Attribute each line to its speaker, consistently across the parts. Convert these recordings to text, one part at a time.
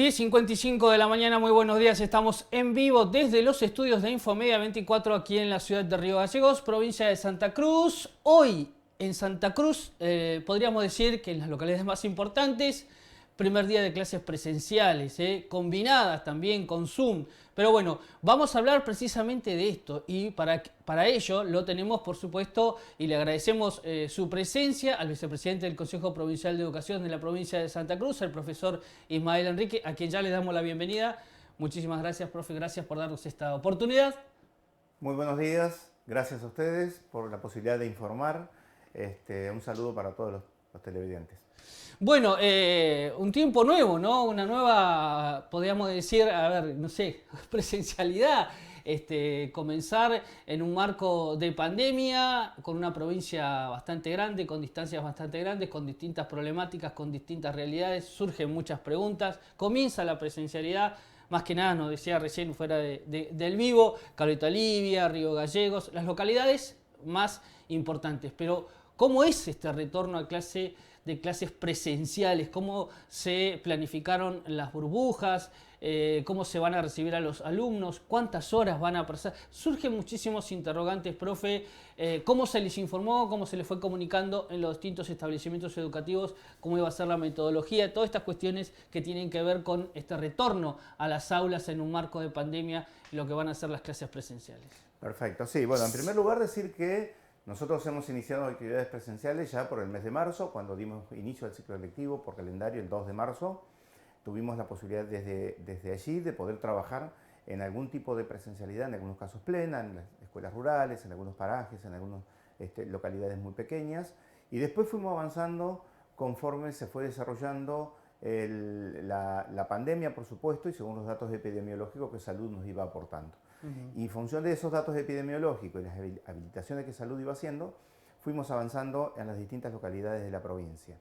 Speaker 1: 10:55 de la mañana, muy buenos días. Estamos en vivo desde los estudios de Infomedia 24 aquí en la ciudad de Río Gallegos, provincia de Santa Cruz. Hoy en Santa Cruz podríamos decir que en las localidades más importantes, primer día de clases presenciales, combinadas también con Zoom. Pero bueno, vamos a hablar precisamente de esto y para ello lo tenemos, por supuesto, y le agradecemos su presencia al vicepresidente del Consejo Provincial de Educación de la provincia de Santa Cruz, el profesor Ismael Enrique, a quien ya le damos la bienvenida. Muchísimas gracias, profe, gracias por darnos esta oportunidad.
Speaker 2: Muy buenos días, gracias a ustedes por la posibilidad de informar. Un saludo para todos los televidentes.
Speaker 1: Bueno, un tiempo nuevo, ¿no? Una nueva, podríamos decir, a ver, no sé, presencialidad. Comenzar en un marco de pandemia, con una provincia bastante grande, con distancias bastante grandes, con distintas problemáticas, con distintas realidades, surgen muchas preguntas, comienza la presencialidad. Más que nada, nos decía recién fuera del vivo, Caleta Olivia, Río Gallegos, las localidades más importantes. Pero, ¿cómo es este retorno a clases presenciales? ¿Cómo se planificaron las burbujas? ¿Cómo se van a recibir a los alumnos? ¿Cuántas horas van a pasar? Surgen muchísimos interrogantes, profe. ¿Cómo se les informó? ¿Cómo se les fue comunicando en los distintos establecimientos educativos? ¿Cómo iba a ser la metodología? Todas estas cuestiones que tienen que ver con este retorno a las aulas en un marco de pandemia y lo que van a ser las clases presenciales.
Speaker 2: Perfecto, sí. Bueno, en primer lugar decir que nosotros hemos iniciado actividades presenciales ya por el mes de marzo, cuando dimos inicio al ciclo lectivo por calendario el 2 de marzo. Tuvimos la posibilidad desde allí de poder trabajar en algún tipo de presencialidad, en algunos casos plena, en las escuelas rurales, en algunos parajes, en algunas localidades muy pequeñas. Y después fuimos avanzando conforme se fue desarrollando la pandemia, por supuesto, y según los datos epidemiológicos que Salud nos iba aportando. Y en función de esos datos epidemiológicos y las habilitaciones que Salud iba haciendo, fuimos avanzando en las distintas localidades de la provincia.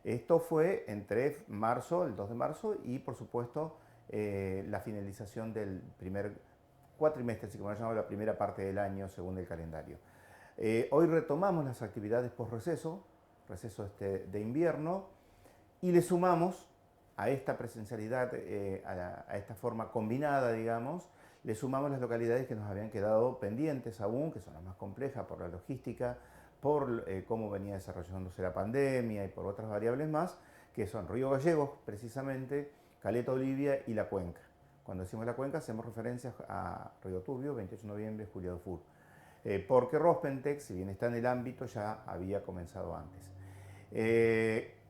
Speaker 2: Esto fue entre marzo, el 2 de marzo, y por supuesto la finalización del primer cuatrimestre, así como lo llamamos, la primera parte del año según el calendario. Hoy retomamos las actividades post-receso, receso de invierno, y le sumamos a esta presencialidad, a esta forma combinada, digamos, le sumamos las localidades que nos habían quedado pendientes aún, que son las más complejas por la logística, por cómo venía desarrollándose la pandemia y por otras variables más, que son Río Gallegos, precisamente, Caleta Olivia y La Cuenca. Cuando decimos La Cuenca hacemos referencias a Río Turbio, 28 de noviembre, Juliá Dufur. Porque Rospentex, si bien está en el ámbito, ya había comenzado antes.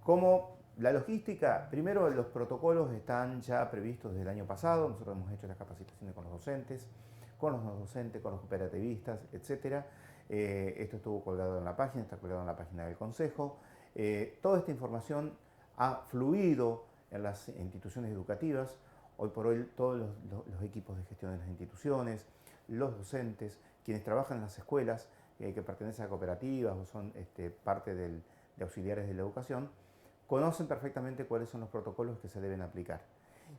Speaker 2: Como la logística, primero los protocolos están ya previstos desde el año pasado, nosotros hemos hecho las capacitaciones con los docentes, con los no docentes, con los cooperativistas, etc. Esto estuvo colgado en la página, está colgado en la página del Consejo. Toda esta información ha fluido en las instituciones educativas. Hoy por hoy todos los equipos de gestión de las instituciones, los docentes, quienes trabajan en las escuelas, que pertenecen a cooperativas o son parte de auxiliares de la educación, conocen perfectamente cuáles son los protocolos que se deben aplicar.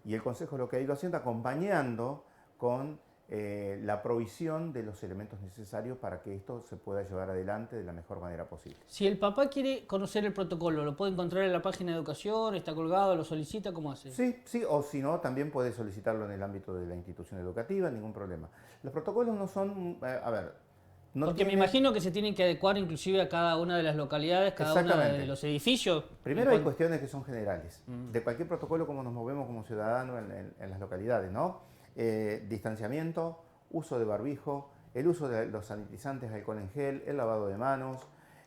Speaker 2: Y el Consejo lo que ha ido haciendo, acompañando con la provisión de los elementos necesarios para que esto se pueda llevar adelante de la mejor manera posible.
Speaker 1: Si el papá quiere conocer el protocolo, ¿lo puede encontrar en la página de educación? ¿Está colgado? ¿Lo solicita? ¿Cómo hace?
Speaker 2: Sí, sí, o si no, también puede solicitarlo en el ámbito de la institución educativa, ningún problema. Los protocolos no son, a ver, no
Speaker 1: Porque me
Speaker 2: tienen...
Speaker 1: imagino que se tienen que adecuar inclusive a cada una de las localidades, cada uno de los edificios.
Speaker 2: Primero hay cuestiones que son generales, de cualquier protocolo como nos movemos como ciudadanos en las localidades, ¿no? Distanciamiento, uso de barbijo, el uso de los sanitizantes, alcohol en gel, el lavado de manos.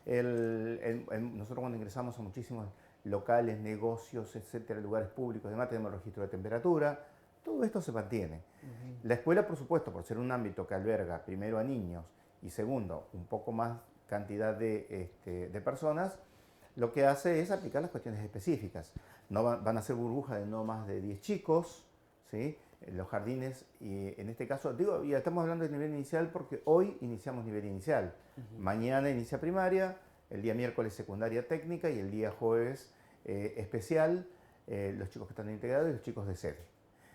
Speaker 2: Nosotros cuando ingresamos a muchísimos locales, negocios, etcétera, lugares públicos, además tenemos registro de temperatura, todo esto se mantiene. La escuela, por supuesto, por ser un ámbito que alberga primero a niños y segundo, un poco más cantidad de personas, lo que hace es aplicar las cuestiones específicas. No van a ser burbujas de no más de 10 chicos, ¿sí? Los jardines, y en este caso, digo, ya estamos hablando de nivel inicial porque hoy iniciamos nivel inicial. Mañana inicia primaria, el día miércoles secundaria técnica y el día jueves especial, los chicos que están integrados y los chicos de sede.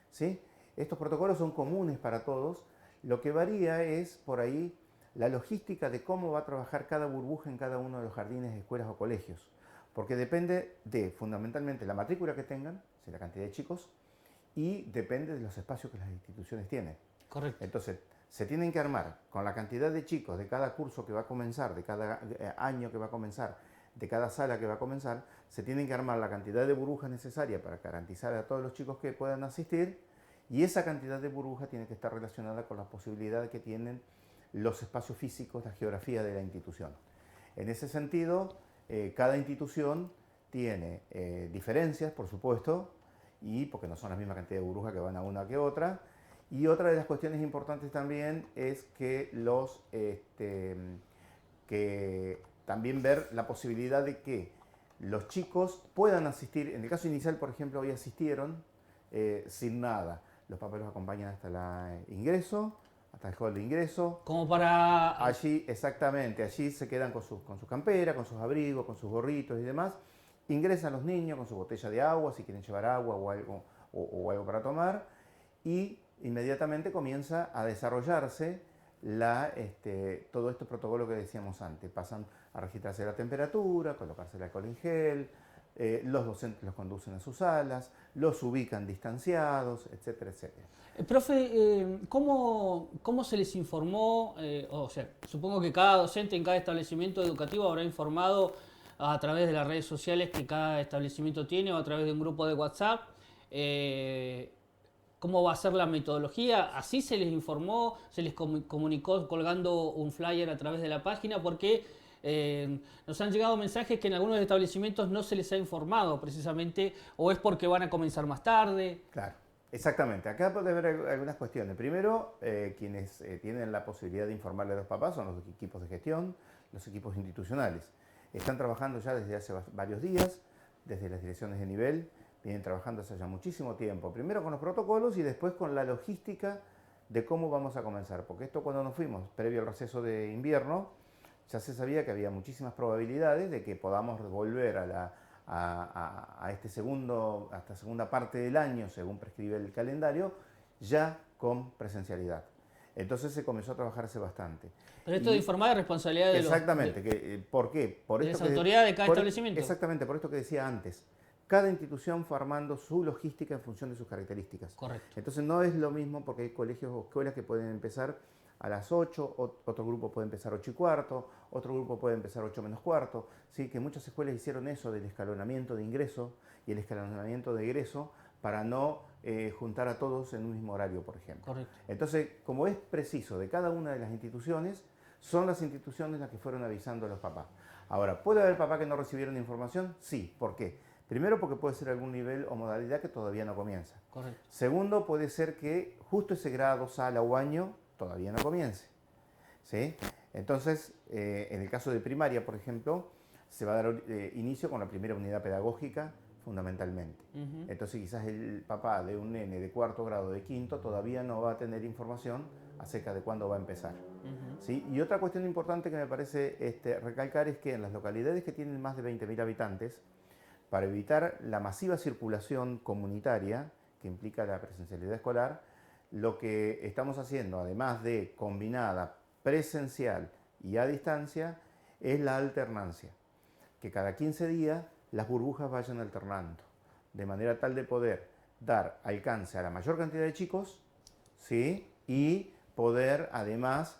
Speaker 2: ¿Sí? Estos protocolos son comunes para todos, lo que varía es por ahí la logística de cómo va a trabajar cada burbuja en cada uno de los jardines, escuelas o colegios, porque depende de fundamentalmente la matrícula que tengan, la cantidad de chicos, y depende de los espacios que las instituciones tienen.
Speaker 1: Correcto.
Speaker 2: Entonces, se tienen que armar con la cantidad de chicos de cada curso que va a comenzar, de cada año que va a comenzar, de cada sala que va a comenzar, se tienen que armar la cantidad de burbujas necesaria para garantizar a todos los chicos que puedan asistir, y esa cantidad de burbujas tiene que estar relacionada con la posibilidad que tienen los espacios físicos, la geografía de la institución. En ese sentido, cada institución tiene diferencias, por supuesto, y porque no son la misma cantidad de burbujas que van a una que otra. Y otra de las cuestiones importantes también es que también ver la posibilidad de que los chicos puedan asistir. En el caso inicial, por ejemplo, hoy asistieron sin nada. Los papás los acompañan hasta el ingreso, hasta el hall de ingreso.
Speaker 1: Como para...
Speaker 2: Allí, exactamente, allí se quedan con su campera, con sus abrigos, con sus gorritos y demás. Ingresan los niños con su botella de agua, si quieren llevar agua o algo para tomar. Y inmediatamente comienza a desarrollarse todo este protocolo que decíamos antes. Pasan a registrarse la temperatura, colocarse el alcohol en gel, los docentes los conducen a sus salas, los ubican distanciados, etcétera, etcétera.
Speaker 1: Profe, ¿cómo se les informó? O sea, supongo que cada docente en cada establecimiento educativo habrá informado a través de las redes sociales que cada establecimiento tiene o a través de un grupo de WhatsApp. ¿Cómo va a ser la metodología? ¿Así se les informó? ¿Se les comunicó colgando un flyer a través de la página? Porque nos han llegado mensajes que en algunos establecimientos no se les ha informado precisamente, o es porque van a comenzar más tarde.
Speaker 2: Claro, exactamente. Acá puede haber algunas cuestiones. Primero, quienes tienen la posibilidad de informarle a los papás son los equipos de gestión, los equipos institucionales. Están trabajando ya desde hace varios días, desde las direcciones de nivel, vienen trabajando hace ya muchísimo tiempo. Primero con los protocolos y después con la logística de cómo vamos a comenzar. Porque esto, cuando nos fuimos, previo al receso de invierno, ya se sabía que había muchísimas probabilidades de que podamos volver a esta segunda parte del año, según prescribe el calendario, ya con presencialidad. Entonces se comenzó a trabajarse bastante.
Speaker 1: Pero esto de informar es responsabilidad de
Speaker 2: exactamente. ¿Por qué? Por
Speaker 1: las autoridades de cada establecimiento.
Speaker 2: Exactamente, por esto que decía antes. Cada institución fue armando su logística en función de sus características.
Speaker 1: Correcto.
Speaker 2: Entonces no es lo mismo, porque hay colegios o escuelas que pueden empezar a las 8, otro grupo puede empezar 8 y cuarto, otro grupo puede empezar 8 menos cuarto. ¿Sí? Que muchas escuelas hicieron eso del escalonamiento de ingreso y el escalonamiento de egreso para no juntar a todos en un mismo horario, por ejemplo.
Speaker 1: Correcto.
Speaker 2: Entonces, como es preciso de cada una de las instituciones, son las instituciones las que fueron avisando a los papás. Ahora, ¿puede haber papás que no recibieron información? Sí. ¿Por qué? Primero, porque puede ser algún nivel o modalidad que todavía no comienza.
Speaker 1: Correcto.
Speaker 2: Segundo, puede ser que justo ese grado, sala o año todavía no comience. ¿Sí? Entonces, en el caso de primaria, por ejemplo, se va a dar inicio con la primera unidad pedagógica, fundamentalmente. Entonces, quizás el papá de un nene de cuarto grado, de quinto, todavía no va a tener información acerca de cuándo va a empezar. ¿Sí? Y otra cuestión importante que me parece recalcar es que en las localidades que tienen más de 20.000 habitantes, para evitar la masiva circulación comunitaria que implica la presencialidad escolar, lo que estamos haciendo, además de combinada presencial y a distancia, es la alternancia. Que cada 15 días las burbujas vayan alternando, de manera tal de poder dar alcance a la mayor cantidad de chicos, ¿sí? Y poder además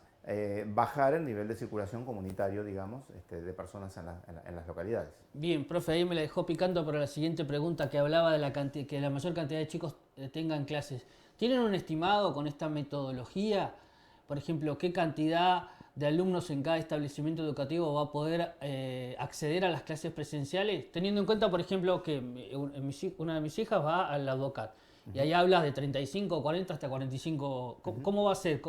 Speaker 2: bajar el nivel de circulación comunitario, digamos, de personas en las localidades.
Speaker 1: Bien, profe, ahí me la dejó picando para la siguiente pregunta, que hablaba de que la mayor cantidad de chicos tengan clases. ¿Tienen un estimado con esta metodología? Por ejemplo, ¿qué cantidad de alumnos en cada establecimiento educativo va a poder acceder a las clases presenciales? Teniendo en cuenta, por ejemplo, que una de mis hijas va al AudoCAD y ahí hablas de 35, 40 hasta 45. ¿Cómo va a ser?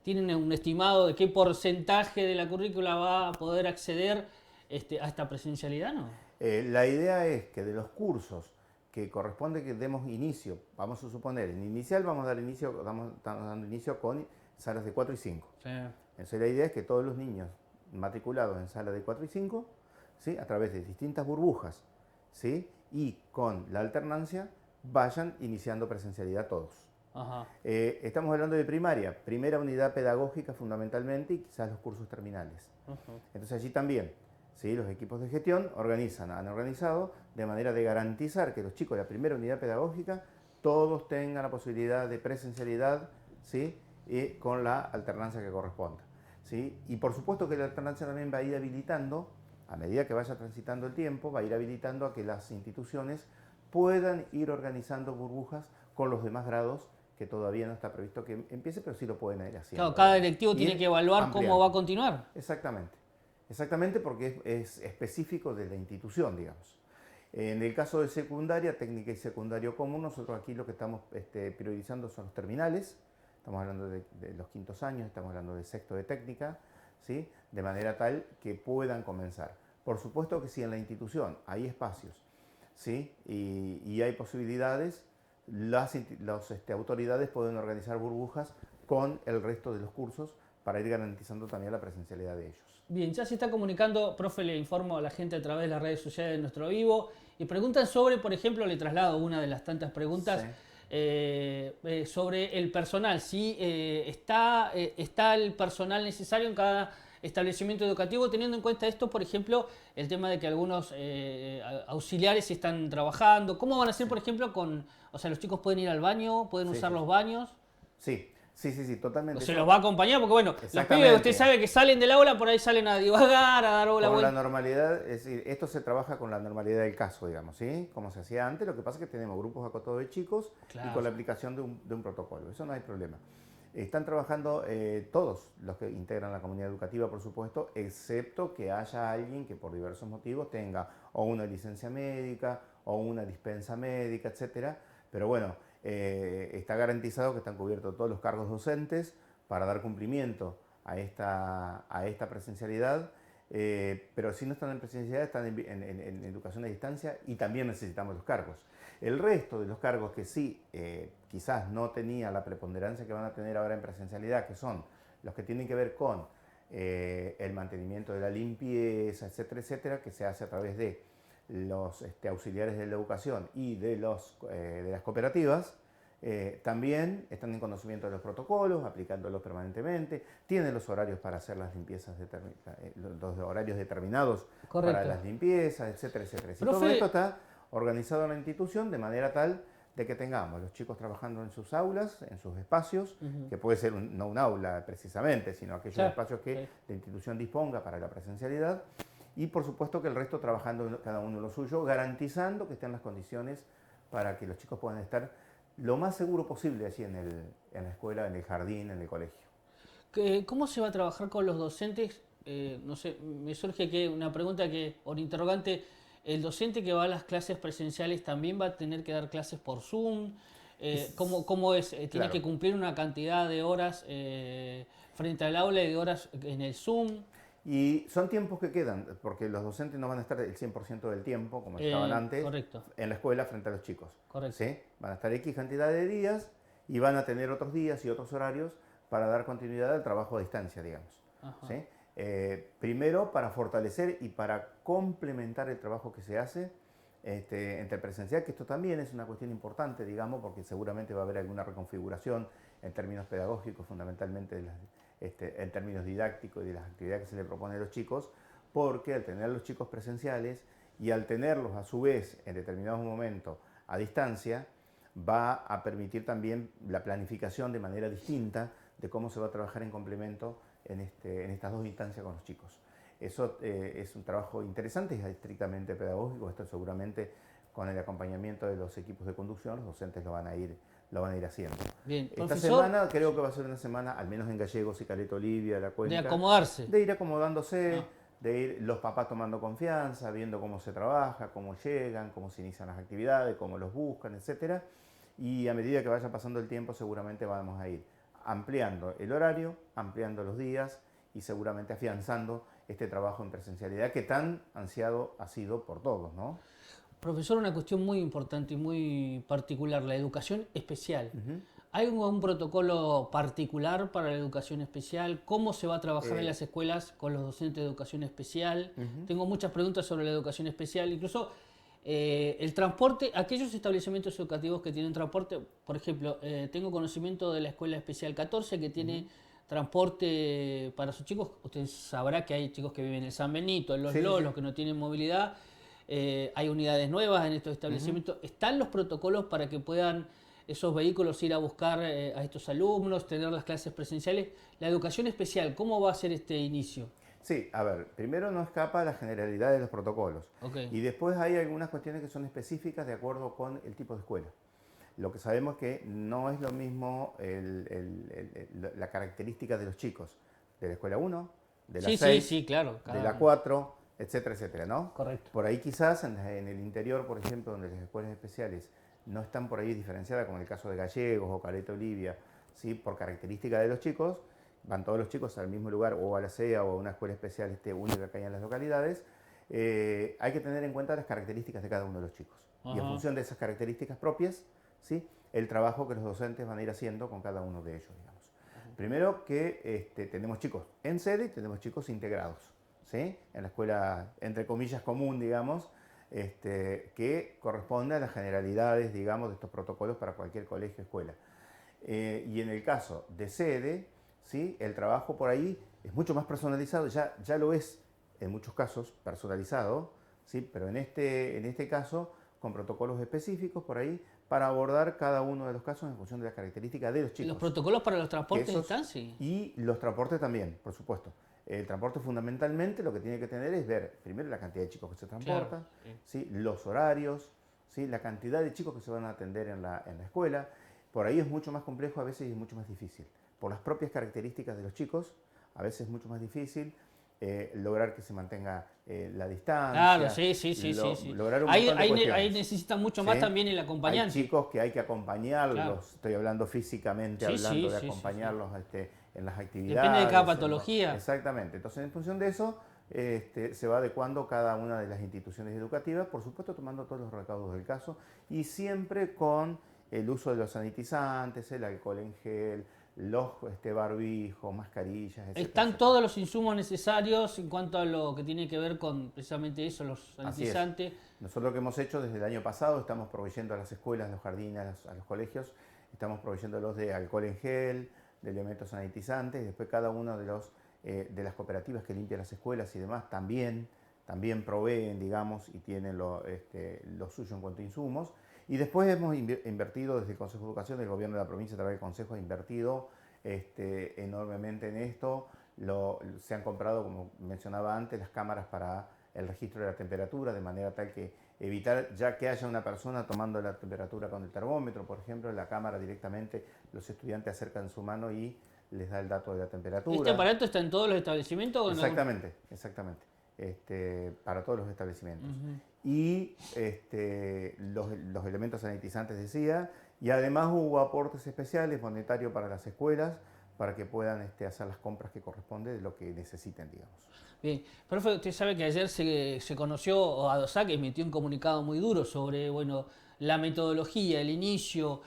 Speaker 1: ¿Tienen un estimado de qué porcentaje de la currícula va a poder acceder a esta presencialidad? ¿No?
Speaker 2: La idea es que de los cursos que corresponde que demos inicio, vamos a suponer, en inicial estamos dando inicio con salas de 4 y 5. Sí. Entonces la idea es que todos los niños matriculados en salas de 4 y 5, ¿sí? A través de distintas burbujas, ¿sí? Y con la alternancia vayan iniciando presencialidad todos. Ajá. Estamos hablando de primaria, primera unidad pedagógica fundamentalmente, y quizás los cursos terminales. Entonces allí también, ¿sí? Los equipos de gestión han organizado de manera de garantizar que los chicos de la primera unidad pedagógica todos tengan la posibilidad de presencialidad, ¿sí? Con la alternancia que corresponda, ¿sí? Y por supuesto que la alternancia también va a ir habilitando, a medida que vaya transitando el tiempo, va a ir habilitando a que las instituciones puedan ir organizando burbujas con los demás grados, que todavía no está previsto que empiece, pero sí lo pueden ir haciendo.
Speaker 1: Claro, cada directivo tiene
Speaker 2: Ir
Speaker 1: que evaluar
Speaker 2: ampliando.
Speaker 1: cómo va a continuar.
Speaker 2: Exactamente, exactamente, porque es específico de la institución, digamos. En el caso de secundaria, técnica y secundario común, nosotros aquí lo que estamos priorizando son los terminales. Estamos hablando de los quintos años, estamos hablando de sexto de técnica, ¿sí? De manera tal que puedan comenzar. Por supuesto que si en la institución hay espacios, ¿sí? Y hay posibilidades, las autoridades pueden organizar burbujas con el resto de los cursos para ir garantizando también la presencialidad de ellos.
Speaker 1: Bien, ya se está comunicando, profe, le informo a la gente a través de las redes sociales de Nuestro Vivo y preguntan sobre, por ejemplo, le traslado una de las tantas preguntas, sí. Sobre el personal, si está el personal necesario en cada establecimiento educativo, teniendo en cuenta esto, por ejemplo, el tema de que algunos auxiliares están trabajando. ¿Cómo van a hacer, por ejemplo, o sea, los chicos pueden ir al baño, pueden usar los baños?
Speaker 2: Sí. Sí, totalmente.
Speaker 1: Se los va a acompañar porque, bueno, los pibes, usted sabe que salen del aula, por ahí salen a divagar, a dar la vuelta.
Speaker 2: Con la normalidad, es decir, esto se trabaja con la normalidad del caso, digamos, ¿sí? Como se hacía antes, lo que pasa es que tenemos grupos acotados de chicos, claro, y con la aplicación de un protocolo, eso no hay problema. Están trabajando todos los que integran la comunidad educativa, por supuesto, excepto que haya alguien que por diversos motivos tenga o una licencia médica o una dispensa médica, etcétera. Pero bueno, está garantizado que están cubiertos todos los cargos docentes para dar cumplimiento a esta presencialidad, pero si no están en presencialidad están en educación a distancia y también necesitamos los cargos. El resto de los cargos que sí quizás no tenía la preponderancia que van a tener ahora en presencialidad, que son los que tienen que ver con el mantenimiento de la limpieza, etcétera, etcétera, que se hace a través de los auxiliares de la educación y de las cooperativas, también están en conocimiento de los protocolos, aplicándolos permanentemente, tienen los horarios para hacer las limpiezas, los horarios determinados. Correcto. Para las limpiezas, etcétera, etcétera. Y todo esto está organizado en la institución de manera tal de que tengamos los chicos trabajando en sus aulas, en sus espacios, que puede ser no un aula precisamente, sino aquellos espacios que la institución disponga para la presencialidad. Y por supuesto que el resto trabajando cada uno lo suyo, garantizando que estén las condiciones para que los chicos puedan estar lo más seguro posible allí en la escuela, en el jardín, en el colegio.
Speaker 1: ¿Cómo se va a trabajar con los docentes? No sé, me surge una pregunta o un interrogante. ¿El docente que va a las clases presenciales también va a tener que dar clases por Zoom? ¿Cómo es? ¿Tiene que cumplir una cantidad de horas frente al aula y de horas en el Zoom?
Speaker 2: Y son tiempos que quedan, porque los docentes no van a estar el 100% del tiempo, como estaban antes, en la escuela frente a los chicos.
Speaker 1: Correcto.
Speaker 2: ¿Sí? Van a estar X cantidad de días y van a tener otros días y otros horarios para dar continuidad al trabajo a distancia, digamos. ¿Sí? Primero, para fortalecer y para complementar el trabajo que se hace entre presencial, que esto también es una cuestión importante, digamos, porque seguramente va a haber alguna reconfiguración en términos pedagógicos, fundamentalmente en términos didácticos y de las actividades que se le propone a los chicos, porque al tener los chicos presenciales y al tenerlos a su vez en determinados momentos a distancia, va a permitir también la planificación de manera distinta de cómo se va a trabajar en complemento en estas dos instancias con los chicos. Eso es un trabajo interesante, es estrictamente pedagógico, esto seguramente con el acompañamiento de los equipos de conducción, los docentes lo van a ir haciendo.
Speaker 1: Bien,
Speaker 2: esta semana creo que va a ser una semana, al menos en Gallegos y Caleta Olivia, la Cuenca,
Speaker 1: de acomodarse.
Speaker 2: De ir acomodándose, de ir los papás tomando confianza, viendo cómo se trabaja, cómo llegan, cómo se inician las actividades, cómo los buscan, etc. Y a medida que vaya pasando el tiempo seguramente vamos a ir ampliando el horario, ampliando los días y seguramente afianzando este trabajo en presencialidad que tan ansiado ha sido por todos, ¿no?
Speaker 1: Profesor, una cuestión muy importante y muy particular, la educación especial. ¿Hay un protocolo particular para la educación especial? ¿Cómo se va a trabajar en las escuelas con los docentes de educación especial? Tengo muchas preguntas sobre la educación especial, incluso el transporte, aquellos establecimientos educativos que tienen transporte, por ejemplo, tengo conocimiento de la Escuela Especial 14 que tiene transporte para sus chicos. Usted sabrá que hay chicos que viven en San Benito, en Los Lolos, que no tienen movilidad. Hay unidades nuevas en estos establecimientos. ¿Están los protocolos para que puedan esos vehículos, ir a buscar a estos alumnos, tener las clases presenciales. La educación especial, ¿cómo va a ser este inicio?
Speaker 2: Sí, a ver, primero no escapa la generalidad de los protocolos
Speaker 1: Ok.
Speaker 2: y después hay algunas cuestiones que son específicas de acuerdo con el tipo de escuela. Lo que sabemos es que no es lo mismo la característica de los chicos de la escuela 1, de la
Speaker 1: Sí, sí,
Speaker 2: 6,
Speaker 1: sí, claro.
Speaker 2: de la 4, etcétera, etcétera, ¿no?
Speaker 1: Correcto.
Speaker 2: Por ahí quizás en el interior, por ejemplo, donde las escuelas especiales no están por ahí diferenciadas, como en el caso de Gallegos o Caleta Olivia, ¿sí? Por característica de los chicos, van todos los chicos al mismo lugar o a la CEA o a una escuela especial única que hay en las localidades, hay que tener en cuenta las características de cada uno de los chicos. Y en
Speaker 1: Ajá.
Speaker 2: función de esas características propias, ¿sí? El trabajo que los docentes van a ir haciendo con cada uno de ellos, digamos. Primero que tenemos chicos en sede y tenemos chicos integrados, ¿sí? En la escuela, entre comillas, común, digamos, que corresponde a las generalidades, digamos, de estos protocolos para cualquier colegio o escuela. Y en el caso de sede, ¿sí? El trabajo por ahí es mucho más personalizado, ya lo es en muchos casos personalizado, ¿sí? Pero en este caso con protocolos específicos por ahí para abordar cada uno de los casos en función de las características de los
Speaker 1: ¿Los
Speaker 2: chicos.
Speaker 1: protocolos para los
Speaker 2: Que
Speaker 1: transportes
Speaker 2: esos,
Speaker 1: están? Sí.
Speaker 2: y los transportes también, por supuesto. El transporte fundamentalmente lo que tiene que tener es ver primero la cantidad de chicos que se
Speaker 1: Claro.
Speaker 2: transportan,
Speaker 1: Sí.
Speaker 2: ¿sí? Los horarios, ¿sí? La cantidad de chicos que se van a atender en la escuela. Por ahí es mucho más complejo a veces y es mucho más difícil. Por las propias características de los chicos, a veces es mucho más difícil lograr que se mantenga la
Speaker 1: Claro,
Speaker 2: distancia,
Speaker 1: sí, sí, sí, sí, sí.
Speaker 2: lograr un
Speaker 1: Ahí,
Speaker 2: montón de
Speaker 1: ahí
Speaker 2: cuestiones.
Speaker 1: necesita mucho más
Speaker 2: ¿Sí?
Speaker 1: también el
Speaker 2: Hay
Speaker 1: acompañante.
Speaker 2: chicos que hay que
Speaker 1: Claro.
Speaker 2: acompañarlos, estoy hablando físicamente,
Speaker 1: Sí, sí,
Speaker 2: hablando de
Speaker 1: sí, sí, sí.
Speaker 2: acompañarlos en las
Speaker 1: Depende de cada
Speaker 2: actividades.
Speaker 1: patología.
Speaker 2: Exactamente. Entonces, en función de eso, se va adecuando cada una de las instituciones educativas, por supuesto tomando todos los recaudos del caso y siempre con el uso de los sanitizantes, el alcohol en gel, los barbijos, mascarillas, etcétera,
Speaker 1: Están
Speaker 2: etcétera.
Speaker 1: todos los insumos necesarios en cuanto a lo que tiene que ver con precisamente eso, los
Speaker 2: Así es.
Speaker 1: sanitizantes.
Speaker 2: Nosotros lo que hemos hecho desde el año pasado, estamos proveyendo a las escuelas, a los jardines, a los colegios, estamos proveyéndolos de alcohol en gel, de elementos sanitizantes, y después cada uno de las cooperativas que limpian las escuelas y demás también proveen, digamos, y tienen lo suyo en cuanto a insumos. Y después hemos invertido desde el Consejo de Educación, del Gobierno de la provincia a través del Consejo, ha invertido enormemente en esto. Se han comprado, como mencionaba antes, las cámaras para el registro de la temperatura, de manera tal que evitar ya que haya una persona tomando la temperatura con el termómetro, por ejemplo, en la cámara directamente los estudiantes acercan su mano y les da el dato de la
Speaker 1: ¿Este
Speaker 2: temperatura.
Speaker 1: aparato está en todos los establecimientos o en algún?
Speaker 2: Exactamente, exactamente. Para todos los establecimientos.
Speaker 1: Ujú.
Speaker 2: Y los elementos sanitizantes decía, y además hubo aportes especiales monetarios para las escuelas para que puedan hacer las compras que corresponde de lo que necesiten, digamos.
Speaker 1: Bien, profe, usted sabe que ayer se conoció, ADOSAC emitió un comunicado muy duro sobre, bueno, la metodología, el inicio.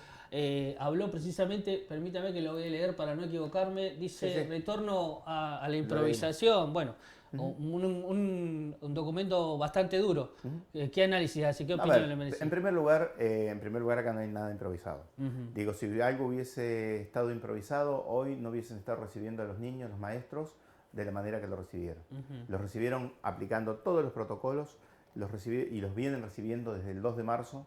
Speaker 1: Habló precisamente, permítame que lo voy a leer para no equivocarme,
Speaker 2: Sí,
Speaker 1: dice
Speaker 2: sí,
Speaker 1: retorno a la
Speaker 2: lo leímos.
Speaker 1: improvisación. Bueno,
Speaker 2: Ujú,
Speaker 1: un documento bastante duro.
Speaker 2: ujú.
Speaker 1: ¿Qué análisis hace? ¿Qué
Speaker 2: A
Speaker 1: opinión le
Speaker 2: ver,
Speaker 1: merece?
Speaker 2: en primer lugar acá no hay nada improvisado.
Speaker 1: Ujú,
Speaker 2: Digo, si algo hubiese estado improvisado, hoy no hubiesen estado recibiendo a los niños, los maestros, de la manera que lo recibieron.
Speaker 1: ujú.
Speaker 2: Los recibieron aplicando todos los protocolos y los vienen recibiendo desde el 2 de marzo,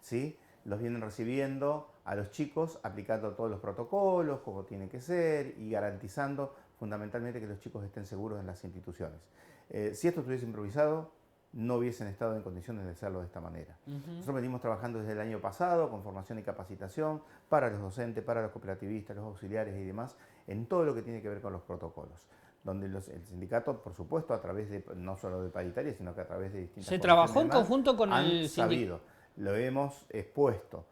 Speaker 2: ¿sí? Los vienen recibiendo a los chicos aplicando todos los protocolos, como tiene que ser, y garantizando fundamentalmente que los chicos estén seguros en las instituciones. Si esto estuviese improvisado, no hubiesen estado en condiciones de hacerlo de esta manera.
Speaker 1: Ujú.
Speaker 2: Nosotros venimos trabajando desde el año pasado con formación y capacitación para los docentes, para los cooperativistas, los auxiliares y demás, en todo lo que tiene que ver con los protocolos. Donde el sindicato, por supuesto, a través de, no solo de paritaria, sino que a través de distintas
Speaker 1: ¿Se
Speaker 2: comisiones
Speaker 1: trabajó
Speaker 2: y
Speaker 1: en
Speaker 2: demás,
Speaker 1: conjunto con
Speaker 2: han
Speaker 1: el sindicato?
Speaker 2: sabido, lo hemos expuesto,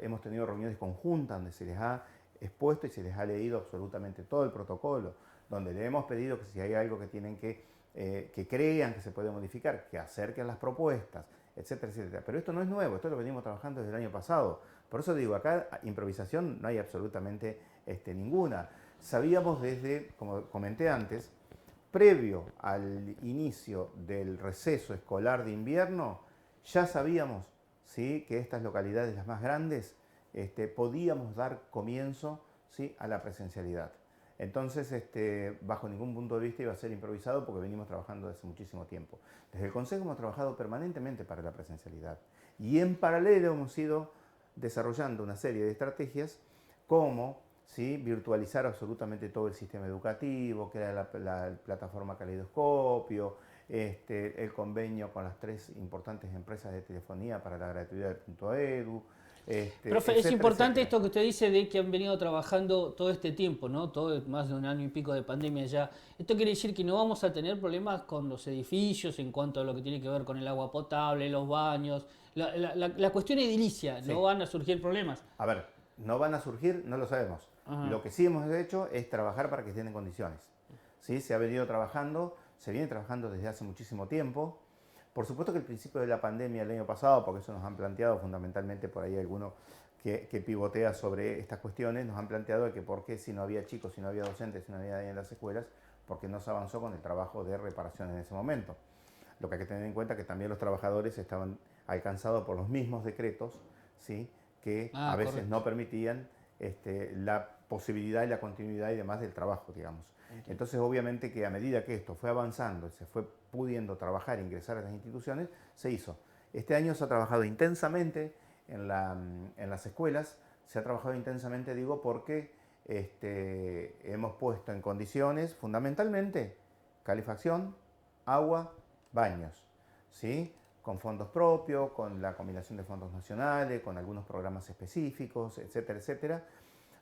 Speaker 2: hemos tenido reuniones conjuntas donde se les ha expuesto y se les ha leído absolutamente todo el protocolo, donde le hemos pedido que si hay algo que tienen que crean que se puede modificar, que acerquen las propuestas, etcétera, etcétera. Pero esto no es nuevo, esto lo venimos trabajando desde el año pasado. Por eso digo, acá improvisación no hay absolutamente ninguna. Sabíamos desde, como comenté antes, previo al inicio del receso escolar de invierno, ya sabíamos, ¿sí?, que estas localidades, las más grandes, podíamos dar comienzo, ¿sí?, a la presencialidad. Entonces, bajo ningún punto de vista iba a ser improvisado porque venimos trabajando desde muchísimo tiempo. Desde el Consejo hemos trabajado permanentemente para la presencialidad y en paralelo hemos ido desarrollando una serie de estrategias como, ¿sí?, virtualizar absolutamente todo el sistema educativo, crear la plataforma Caleidoscopio, el convenio con las 3 importantes empresas de telefonía para la gratuidad del punto edu,
Speaker 1: Profe, es
Speaker 2: etcétera,
Speaker 1: importante
Speaker 2: etcétera.
Speaker 1: esto que usted dice de que han venido trabajando todo este tiempo, ¿no? Todo más de un año y pico de pandemia ya. Esto quiere decir que no vamos a tener problemas con los edificios en cuanto a lo que tiene que ver con el agua potable, los baños, la cuestión edilicia, no
Speaker 2: Sí.
Speaker 1: van a surgir problemas.
Speaker 2: A ver, no van a surgir, no lo sabemos.
Speaker 1: Ajá.
Speaker 2: Lo que sí hemos hecho es trabajar para que estén en condiciones. ¿Sí? Se viene trabajando desde hace muchísimo tiempo. Por supuesto que el principio de la pandemia el año pasado, porque eso nos han planteado fundamentalmente por ahí alguno que pivotea sobre estas cuestiones, nos han planteado que por qué si no había chicos, si no había docentes, si no había nadie en las escuelas, porque no se avanzó con el trabajo de reparación en ese momento. Lo que hay que tener en cuenta es que también los trabajadores estaban alcanzados por los mismos decretos, ¿sí?, que a veces
Speaker 1: Correcto.
Speaker 2: no permitían la posibilidad y la continuidad y demás del trabajo, digamos.
Speaker 1: Entiendo.
Speaker 2: Entonces, obviamente que a medida que esto fue avanzando, se fue pudiendo trabajar e ingresar a las instituciones, se hizo. Este año se ha trabajado intensamente en las escuelas, se ha trabajado intensamente, digo, porque hemos puesto en condiciones fundamentalmente calefacción, agua, baños, ¿sí?, con fondos propios, con la combinación de fondos nacionales, con algunos programas específicos, etcétera, etcétera,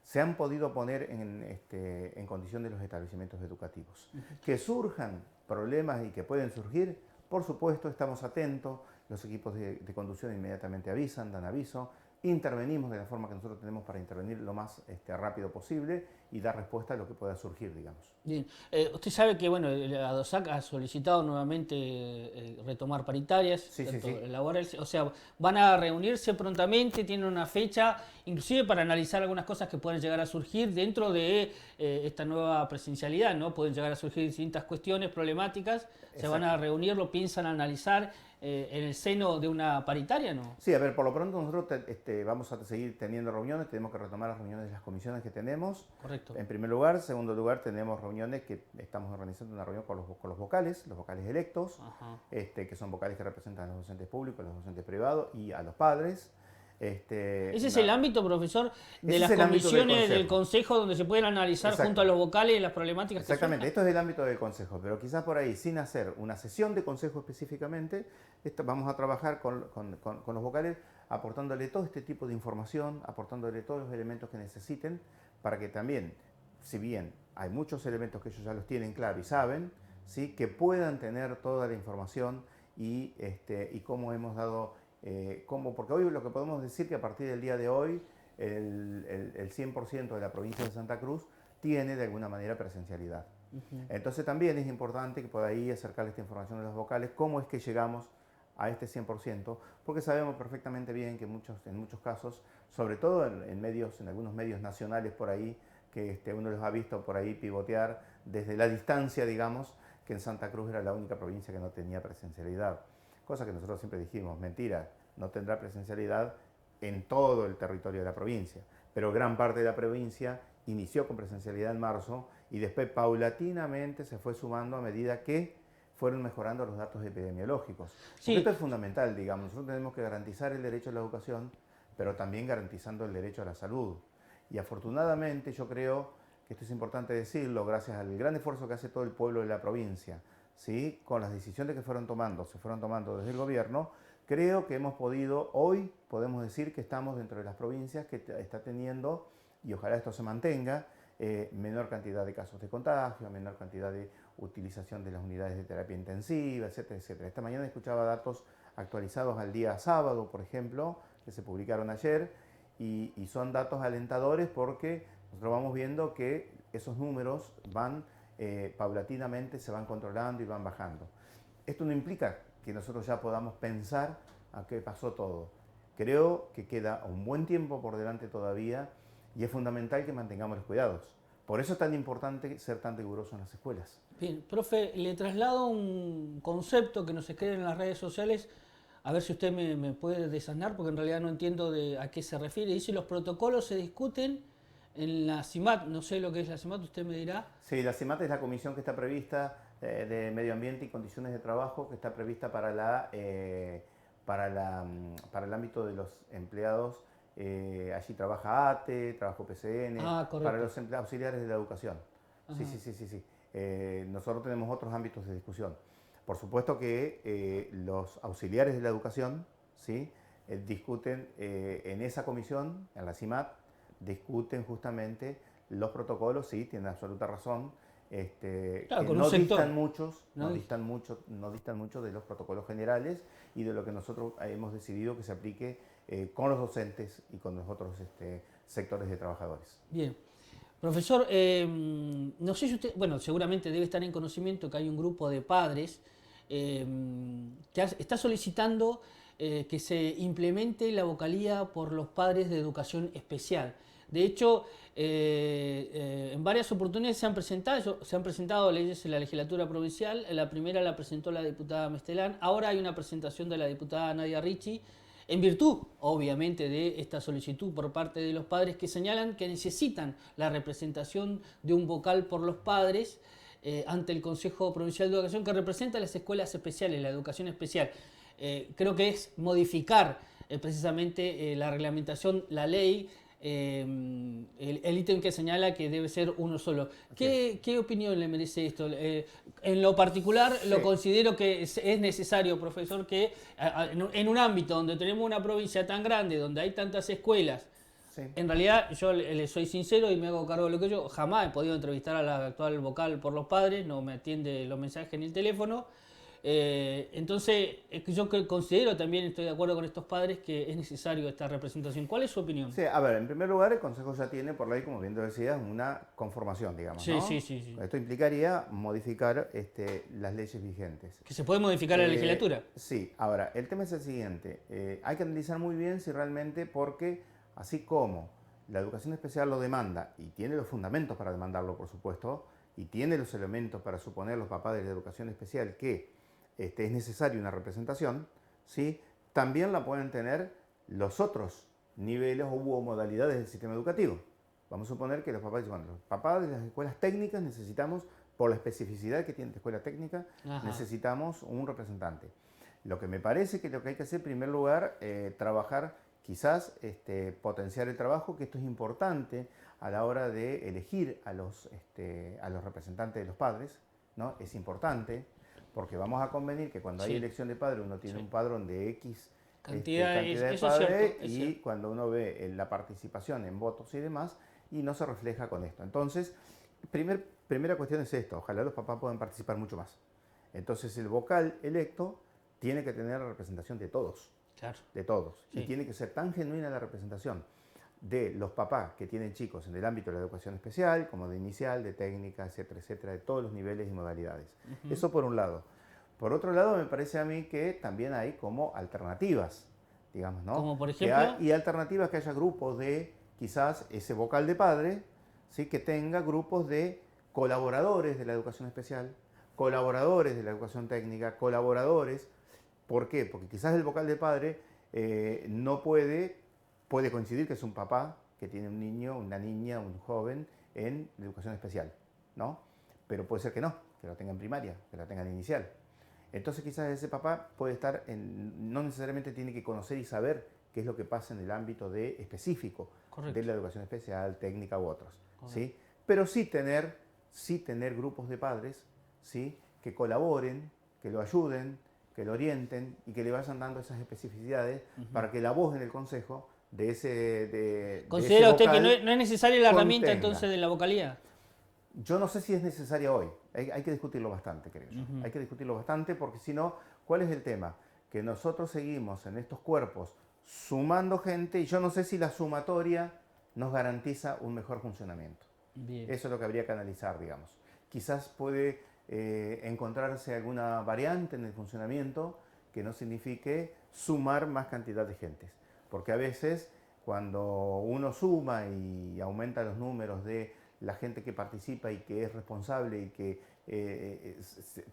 Speaker 2: se han podido poner en condición de los establecimientos educativos. Que surjan problemas y que pueden surgir, por supuesto, estamos atentos, los equipos de conducción inmediatamente avisan, dan aviso, intervenimos de la forma que nosotros tenemos para intervenir lo más rápido posible y dar respuesta a lo que pueda surgir, digamos.
Speaker 1: Bien. Usted sabe que bueno, la ADOSAC ha solicitado nuevamente retomar paritarias,
Speaker 2: Sí, sí,
Speaker 1: tanto
Speaker 2: sí.
Speaker 1: laborales, o sea, van a reunirse prontamente, tienen una fecha, inclusive para analizar algunas cosas que pueden llegar a surgir dentro de esta nueva presencialidad, ¿no? Pueden llegar a surgir distintas cuestiones problemáticas, se van a
Speaker 2: Exacto.
Speaker 1: reunir, lo piensan analizar en el seno de una paritaria, ¿no?
Speaker 2: Sí, a ver, por lo pronto nosotros vamos a seguir teniendo reuniones, tenemos que retomar las reuniones de las comisiones que tenemos,
Speaker 1: Correcto.
Speaker 2: en primer lugar. Segundo lugar, tenemos reuniones que estamos organizando una reunión con los vocales electos,
Speaker 1: Ajá.
Speaker 2: que son vocales que representan a los docentes públicos, a los docentes privados y a los padres.
Speaker 1: Ese es el ámbito, profesor, de
Speaker 2: Ese es
Speaker 1: las
Speaker 2: el ámbito del
Speaker 1: comisiones del
Speaker 2: consejo.
Speaker 1: Consejo donde se pueden analizar junto a
Speaker 2: Exacto.
Speaker 1: los vocales las problemáticas que
Speaker 2: Exactamente,
Speaker 1: surjan.
Speaker 2: esto es del ámbito del consejo, pero quizás por ahí, sin hacer una sesión de consejo específicamente, vamos a trabajar con los vocales, aportándole todo este tipo de información, aportándole todos los elementos que necesiten, para que también, si bien hay muchos elementos que ellos ya los tienen claro y saben, ¿sí?, que puedan tener toda la información y cómo hemos dado, porque hoy lo que podemos decir que a partir del día de hoy, el 100% de la provincia de Santa Cruz tiene de alguna manera presencialidad. Entonces también es importante que por ahí acercarle esta información a los vocales, cómo es que llegamos a este 100%, porque sabemos perfectamente bien que en muchos casos, sobre todo en algunos medios nacionales por ahí, que uno los ha visto por ahí pivotear desde la distancia, digamos, que en Santa Cruz era la única provincia que no tenía presencialidad. Cosa que nosotros siempre dijimos, mentira, no tendrá presencialidad en todo el territorio de la provincia, pero gran parte de la provincia inició con presencialidad en marzo y después paulatinamente se fue sumando a medida que fueron mejorando los datos epidemiológicos. Porque
Speaker 1: Sí,
Speaker 2: esto es fundamental, digamos, nosotros tenemos que garantizar el derecho a la educación, pero también garantizando el derecho a la salud. Y afortunadamente yo creo que esto es importante decirlo, gracias al gran esfuerzo que hace todo el pueblo de la provincia, ¿sí?, con las decisiones que se fueron tomando desde el gobierno, creo que hemos podido, hoy podemos decir que estamos dentro de las provincias que está teniendo, y ojalá esto se mantenga, menor cantidad de casos de contagio, menor cantidad de utilización de las unidades de terapia intensiva, etcétera, etcétera. Esta mañana escuchaba datos actualizados al día sábado, por ejemplo, que se publicaron ayer, y son datos alentadores porque nosotros vamos viendo que esos números van paulatinamente, se van controlando y van bajando. Esto no implica que nosotros ya podamos pensar a qué pasó todo. Creo que queda un buen tiempo por delante todavía y es fundamental que mantengamos los cuidados. Por eso es tan importante ser tan riguroso en las escuelas.
Speaker 1: bien, profe, le traslado un concepto que nos escriben en las redes sociales, a ver si usted me puede desanar, porque en realidad no entiendo a qué se refiere. Dice, los protocolos se discuten en la CIMAT, no sé lo que es la CIMAT, usted me dirá.
Speaker 2: Sí, la CIMAT es la comisión que está prevista de Medio Ambiente y Condiciones de Trabajo, que está prevista para el ámbito de los empleados allí trabaja ATE, trabajo PCN,
Speaker 1: Ah,
Speaker 2: para
Speaker 1: correcto.
Speaker 2: los auxiliares de la educación. Sí,
Speaker 1: Ajá.
Speaker 2: sí, sí, sí, sí. Nosotros tenemos otros ámbitos de discusión. Por supuesto que los auxiliares de la educación, ¿sí? Discuten en esa comisión, en la CIMAT, discuten justamente los protocolos, sí, tienen absoluta razón,
Speaker 1: Claro,
Speaker 2: que
Speaker 1: con un
Speaker 2: no distan
Speaker 1: sector,
Speaker 2: muchos,
Speaker 1: ¿no?
Speaker 2: no distan mucho de los protocolos generales y de lo que nosotros hemos decidido que se aplique con los docentes y con los otros sectores de trabajadores.
Speaker 1: Bien. Profesor, no sé si usted, bueno, seguramente debe estar en conocimiento que hay un grupo de padres eh, está solicitando que se implemente la vocalía por los padres de educación especial. De hecho, en varias oportunidades se han presentado leyes en la legislatura provincial. La primera la presentó la diputada Mestelán. Ahora hay una presentación de la diputada Nadia Ricci en virtud, obviamente, de esta solicitud por parte de los padres que señalan que necesitan la representación de un vocal por los padres ante el Consejo Provincial de Educación que representa las escuelas especiales, la educación especial. Creo que es modificar precisamente la reglamentación, la ley, el ítem que señala que debe ser uno solo.
Speaker 2: Así es.
Speaker 1: ¿Qué opinión le merece esto? En lo particular, lo
Speaker 2: Sí,
Speaker 1: considero que es necesario, profesor, que en un ámbito donde tenemos una provincia tan grande, donde hay tantas escuelas,
Speaker 2: sí.
Speaker 1: en realidad yo le soy sincero y me hago cargo de lo que yo jamás he podido entrevistar a la actual vocal por los padres, no me atiende los mensajes ni el teléfono. Entonces, es que yo considero también, estoy de acuerdo con estos padres, que es necesario esta representación. ¿Cuál es su opinión?
Speaker 2: Sí, a ver, en primer lugar, el Consejo ya tiene por ley, como bien te decías, una conformación, digamos,
Speaker 1: Sí, sí,
Speaker 2: ¿no?
Speaker 1: sí, sí.
Speaker 2: Esto implicaría modificar las leyes vigentes.
Speaker 1: Que se puede modificar la legislatura.
Speaker 2: Sí, ahora, el tema es el siguiente. Hay que analizar muy bien si realmente, porque así como la educación especial lo demanda, y tiene los fundamentos para demandarlo, por supuesto, y tiene los elementos para suponer los papás de la educación especial que es necesaria una representación, ¿sí? También la pueden tener los otros niveles o modalidades del sistema educativo. Vamos a suponer que los papás dicen, bueno, los papás de las escuelas técnicas necesitamos, por la especificidad que tiene la escuela técnica,
Speaker 1: Ajá.
Speaker 2: necesitamos un representante. Lo que me parece que lo que hay que hacer en primer lugar, trabajar, quizás potenciar el trabajo, que esto es importante a la hora de elegir a los representantes de los padres, ¿no? Es importante, porque vamos a convenir que cuando hay
Speaker 1: Sí,
Speaker 2: elección de padre uno tiene
Speaker 1: sí.
Speaker 2: un padrón de X
Speaker 1: Cantidad,
Speaker 2: cantidad de
Speaker 1: eso es cierto,
Speaker 2: padres
Speaker 1: es
Speaker 2: y
Speaker 1: cierto.
Speaker 2: cuando uno ve la participación en votos y demás, y no se refleja con esto. Entonces, primera cuestión es esto, ojalá los papás puedan participar mucho más. Entonces, el vocal electo tiene que tener la representación
Speaker 1: Claro,
Speaker 2: de todos, y
Speaker 1: sí.
Speaker 2: tiene que ser tan genuina la representación de los papás que tienen chicos en el ámbito de la educación especial, como de inicial, de técnica, etcétera, de todos los niveles y modalidades.
Speaker 1: Ujú.
Speaker 2: Eso por un lado. Por otro lado, me parece a mí que también hay como alternativas, digamos, ¿no?
Speaker 1: Como por ejemplo,
Speaker 2: Y alternativas que haya grupos de, quizás, ese vocal de padre, ¿sí? Que tenga grupos de colaboradores de la educación especial, colaboradores de la educación técnica, colaboradores. ¿Por qué? Porque quizás el vocal de padre no puede coincidir que es un papá que tiene un niño, una niña, un joven en la educación especial, ¿no? Pero puede ser que no, que lo tenga en primaria, que lo tenga en inicial. Entonces quizás ese papá puede estar, no necesariamente tiene que conocer y saber qué es lo que pasa en el ámbito específico de
Speaker 1: correcto,
Speaker 2: la educación especial, técnica u otros,
Speaker 1: correcto.
Speaker 2: ¿sí? Pero sí tener grupos de padres, ¿sí? Que colaboren, que lo ayuden, que lo orienten y que le vayan dando esas especificidades para que la voz en el consejo de ese
Speaker 1: ¿Considera usted que
Speaker 2: vocal
Speaker 1: no es necesaria la herramienta
Speaker 2: contenga.
Speaker 1: entonces de la vocalía?
Speaker 2: Yo no sé si es necesaria hoy. Hay que discutirlo bastante, creo yo.
Speaker 1: Ujú.
Speaker 2: Hay que discutirlo bastante porque si no, ¿cuál es el tema? Que nosotros seguimos en estos cuerpos sumando gente y yo no sé si la sumatoria nos garantiza un mejor funcionamiento.
Speaker 1: Bien,
Speaker 2: Eso es lo que habría que analizar, digamos. Quizás puede encontrarse alguna variante en el funcionamiento que no signifique sumar más cantidad de gentes. Porque a veces cuando uno suma y aumenta los números de la gente que participa y que es responsable y que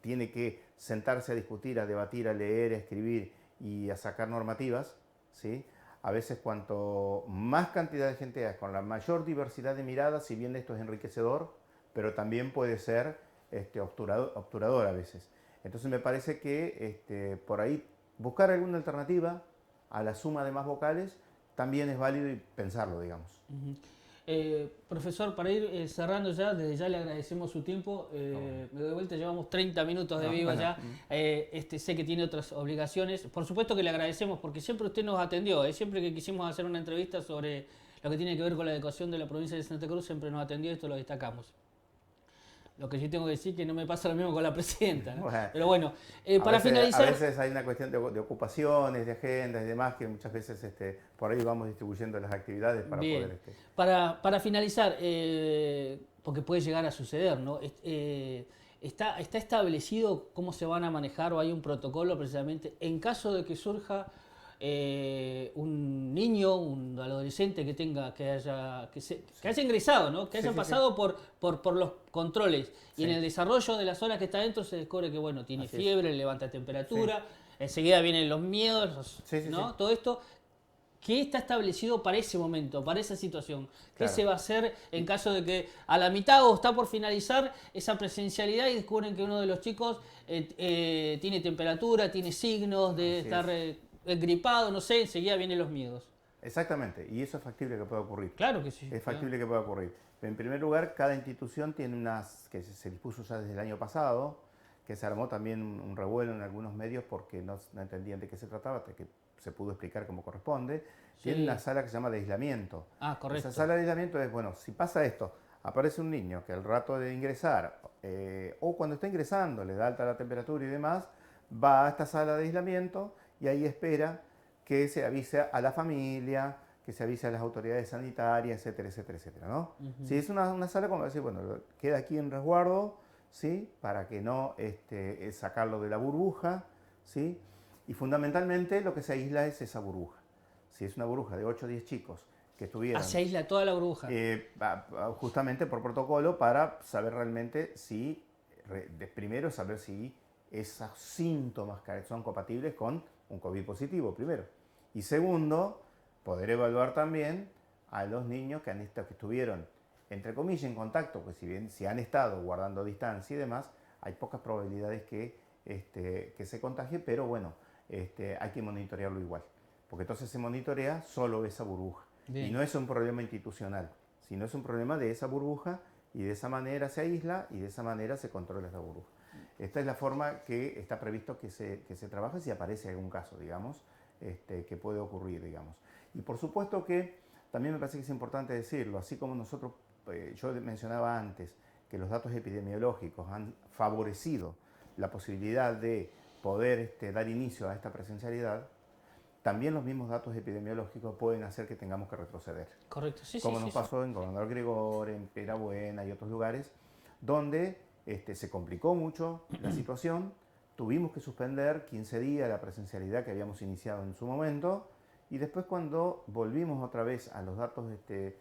Speaker 2: tiene que sentarse a discutir, a debatir, a leer, a escribir y a sacar normativas, ¿sí? A veces cuanto más cantidad de gente hay, con la mayor diversidad de miradas, si bien esto es enriquecedor, pero también puede ser obturador a veces. Entonces me parece que por ahí buscar alguna alternativa a la suma de más vocales también es válido y pensarlo, digamos.
Speaker 1: Ujú. Profesor, para ir cerrando ya, desde ya le agradecemos su tiempo. Me doy vuelta, llevamos 30 minutos de viva
Speaker 2: Bueno,
Speaker 1: ya. Sé que tiene otras obligaciones. Por supuesto que le agradecemos porque siempre usted nos atendió. Siempre que quisimos hacer una entrevista sobre lo que tiene que ver con la educación de la provincia de Santa Cruz, siempre nos atendió y esto lo destacamos. Lo que yo tengo que decir que no me pasa lo mismo con la presidenta, ¿no?
Speaker 2: bueno,
Speaker 1: Pero bueno,
Speaker 2: a
Speaker 1: para
Speaker 2: veces,
Speaker 1: finalizar...
Speaker 2: a veces hay una cuestión de ocupaciones, de agendas y demás, que muchas veces por ahí vamos distribuyendo las actividades para
Speaker 1: Bien.
Speaker 2: poder...
Speaker 1: Para finalizar, porque puede llegar a suceder, ¿no? ¿Está establecido cómo se van a manejar o hay un protocolo precisamente en caso de que surja un niño, un adolescente que tenga, que haya ingresado, ¿no? Que
Speaker 2: Sí,
Speaker 1: haya
Speaker 2: sí,
Speaker 1: pasado por los controles y
Speaker 2: sí.
Speaker 1: en el desarrollo de las horas que está dentro se descubre que bueno, tiene
Speaker 2: Así es.
Speaker 1: fiebre, levanta temperatura, enseguida vienen los miedos,
Speaker 2: Sí, sí,
Speaker 1: ¿no?
Speaker 2: sí.
Speaker 1: Todo esto. ¿Qué está establecido para ese momento, para esa situación? ¿Qué
Speaker 2: Claro.
Speaker 1: se va a hacer en caso de que a la mitad o está por finalizar esa presencialidad y descubren que uno de los chicos tiene temperatura, tiene signos de
Speaker 2: Así
Speaker 1: estar
Speaker 2: es.
Speaker 1: gripado, no sé, enseguida vienen los miedos?
Speaker 2: Exactamente, y eso es factible que pueda ocurrir.
Speaker 1: Claro que sí.
Speaker 2: Es
Speaker 1: Claro.
Speaker 2: factible que pueda ocurrir. En primer lugar, cada institución tiene unas que se dispuso ya desde el año pasado, que se armó también un revuelo en algunos medios porque no entendían de qué se trataba, hasta que se pudo explicar como corresponde.
Speaker 1: Sí.
Speaker 2: Tiene una sala que se llama de aislamiento.
Speaker 1: Ah, correcto.
Speaker 2: Esa sala de aislamiento es, bueno, si pasa esto, aparece un niño que al rato de ingresar, o cuando está ingresando, le da alta la temperatura y demás, va a esta sala de aislamiento y ahí espera que se avise a la familia, que se avise a las autoridades sanitarias, etcétera, etcétera, etcétera, ¿no? Si es una sala como decir, bueno, queda aquí en resguardo, ¿sí? Para que no sacarlo de la burbuja, ¿sí? Y fundamentalmente lo que se aísla es esa burbuja. Si es una burbuja de 8 o 10 chicos que estuvieran...
Speaker 1: Se aísla toda la burbuja.
Speaker 2: Justamente por protocolo para saber realmente si, primero saber si esos síntomas son compatibles con un COVID positivo, primero. Y segundo, poder evaluar también a los niños que estuvieron, entre comillas, en contacto, pues si han estado guardando distancia y demás, hay pocas probabilidades que se contagie, pero bueno, hay que monitorearlo igual. Porque entonces se monitorea solo esa burbuja. Bien. Y no es un problema institucional, sino es un problema de esa burbuja y de esa manera se aísla y de esa manera se controla esa burbuja. Esta es la forma que está previsto que se trabaje si aparece algún caso, digamos, que puede ocurrir, digamos. Y por supuesto que también me parece que es importante decirlo, así como nosotros, yo mencionaba antes, que los datos epidemiológicos han favorecido la posibilidad de poder dar inicio a esta presencialidad, también los mismos datos epidemiológicos pueden hacer que tengamos que retroceder.
Speaker 1: Correcto, sí,
Speaker 2: como
Speaker 1: sí,
Speaker 2: nos
Speaker 1: sí,
Speaker 2: pasó en Gobernador Gregor, en Perabuena y otros lugares, donde se complicó mucho la situación, tuvimos que suspender 15 días la presencialidad que habíamos iniciado en su momento, y después cuando volvimos otra vez a los datos que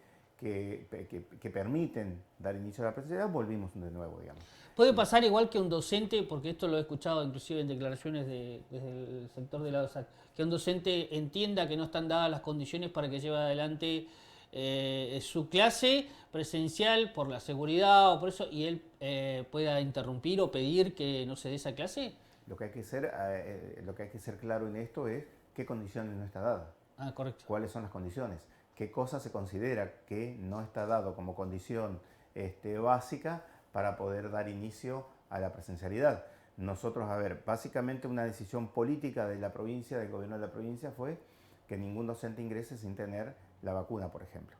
Speaker 2: permiten dar inicio a la presencialidad, volvimos de nuevo, digamos.
Speaker 1: Puede pasar igual que un docente, porque esto lo he escuchado inclusive en declaraciones desde el sector de la DOSAC, que un docente entienda que no están dadas las condiciones para que lleve adelante su clase presencial por la seguridad o por eso, y él pueda interrumpir o pedir que no se dé esa clase.
Speaker 2: Lo que hay que ser claro en esto es qué condiciones no está dada.
Speaker 1: Ah, correcto.
Speaker 2: ¿Cuáles son las condiciones? ¿Qué cosa se considera que no está dado como condición básica para poder dar inicio a la presencialidad? Nosotros, básicamente una decisión política de la provincia, del gobierno de la provincia, fue que ningún docente ingrese sin tener la vacuna, por ejemplo.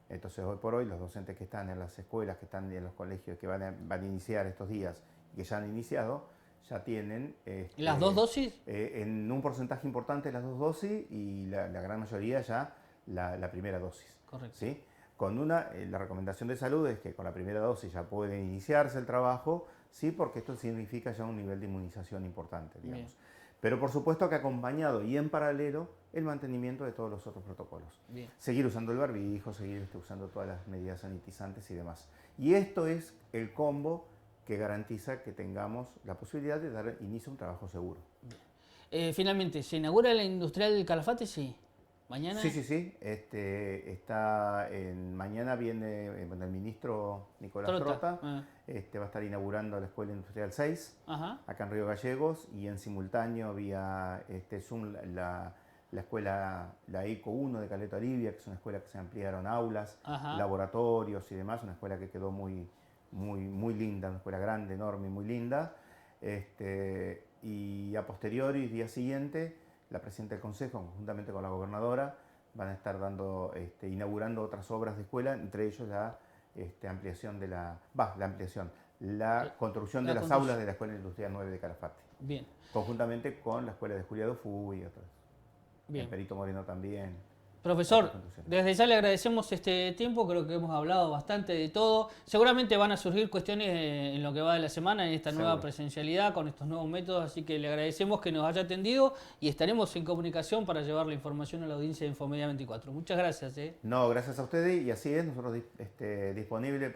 Speaker 2: Entonces, hoy por hoy, los docentes que están en las escuelas, que están en los colegios, que van a iniciar estos días y que ya han iniciado, ya tienen...
Speaker 1: ¿Las 2 dosis?
Speaker 2: En un porcentaje importante las 2 dosis y la gran mayoría ya la primera dosis.
Speaker 1: Correcto.
Speaker 2: ¿Sí? La recomendación de salud es que con la primera dosis ya puede iniciarse el trabajo, sí, porque esto significa ya un nivel de inmunización importante, digamos. Bien. Pero por supuesto que acompañado y en paralelo el mantenimiento de todos los otros protocolos. Bien. Seguir usando el barbijo, seguir usando todas las medidas sanitizantes y demás. Y esto es el combo que garantiza que tengamos la posibilidad de dar inicio a un trabajo seguro.
Speaker 1: Finalmente, ¿se inaugura la industrial del Calafate? Sí. ¿Mañana?
Speaker 2: Sí. Mañana viene el ministro Nicolás Trota. Va a estar inaugurando la Escuela Industrial 6, acá en Río Gallegos, y en simultáneo vía Zoom la escuela, la ECO 1 de Caleta Olivia, que es una escuela que se ampliaron aulas,
Speaker 1: Ajá.
Speaker 2: laboratorios y demás, una escuela que quedó muy linda, una escuela grande, enorme y muy linda. Y a posteriori, día siguiente, la presidenta del Consejo, conjuntamente con la gobernadora, van a estar inaugurando otras obras de escuela, entre ellos la ampliación de la construcción de las aulas de la Escuela Industrial 9 de Calafate.
Speaker 1: Bien.
Speaker 2: Conjuntamente con la escuela de Julia Dofú y otras.
Speaker 1: Bien.
Speaker 2: El Perito Moreno también.
Speaker 1: Profesor, desde ya le agradecemos este tiempo, creo que hemos hablado bastante de todo. Seguramente van a surgir cuestiones en lo que va de la semana, en esta nueva presencialidad, con estos nuevos métodos, así que le agradecemos que nos haya atendido y estaremos en comunicación para llevar la información a la audiencia de Infomedia 24. Muchas gracias.
Speaker 2: No, gracias a ustedes, y así es, nosotros disponibles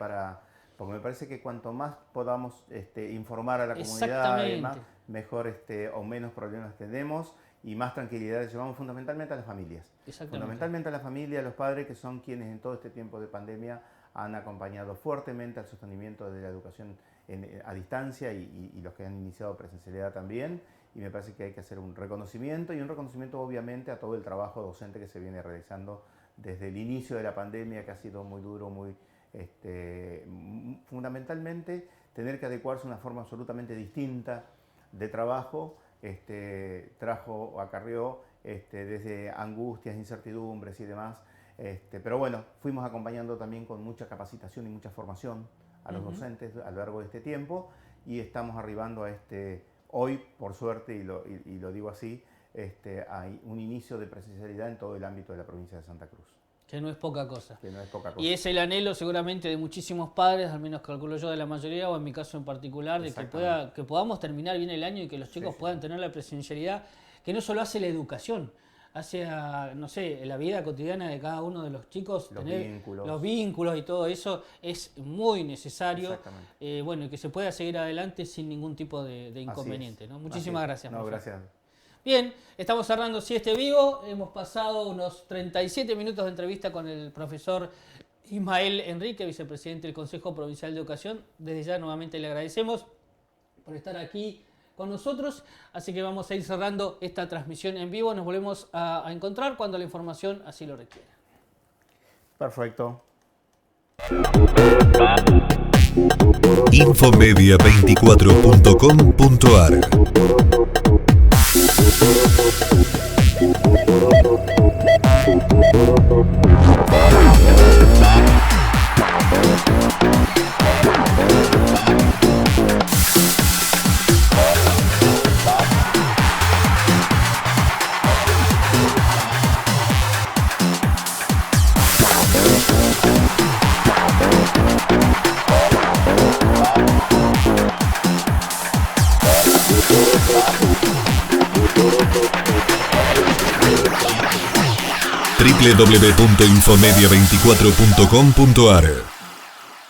Speaker 2: porque me parece que cuanto más podamos informar a la comunidad, mejor o menos problemas tenemos y más tranquilidad llevamos, fundamentalmente a las familias. Fundamentalmente a las familias, a los padres, que son quienes en todo este tiempo de pandemia han acompañado fuertemente al sostenimiento de la educación a distancia y los que han iniciado presencialidad también. Y me parece que hay que hacer un reconocimiento, y un reconocimiento obviamente a todo el trabajo docente que se viene realizando desde el inicio de la pandemia, que ha sido muy duro, fundamentalmente tener que adecuarse a una forma absolutamente distinta de trabajo. Acarreó desde angustias, incertidumbres y demás, pero bueno, fuimos acompañando también con mucha capacitación y mucha formación a los docentes a lo largo de este tiempo, y estamos arribando a hoy, por suerte, y lo digo así, hay un inicio de presencialidad en todo el ámbito de la provincia de Santa Cruz.
Speaker 1: Que no es poca cosa.
Speaker 2: Que no es poca cosa.
Speaker 1: Y es el anhelo seguramente de muchísimos padres, al menos calculo yo de la mayoría, o en mi caso en particular, de que podamos terminar bien el año y que los chicos puedan tener la presencialidad, que no solo hace la educación, hace la vida cotidiana de cada uno de los chicos, los vínculos y todo eso es muy necesario. Y que se pueda seguir adelante sin ningún tipo de inconveniente, ¿no? Muchísimas gracias.
Speaker 2: No, gracias.
Speaker 1: Bien, estamos cerrando Sieste Vivo. Hemos pasado unos 37 minutos de entrevista con el profesor Ismael Enrique, vicepresidente del Consejo Provincial de Educación. Desde ya nuevamente le agradecemos por estar aquí con nosotros. Así que vamos a ir cerrando esta transmisión en vivo. Nos volvemos a encontrar cuando la información así lo requiera.
Speaker 2: Perfecto.
Speaker 3: www.infomedia24.com.ar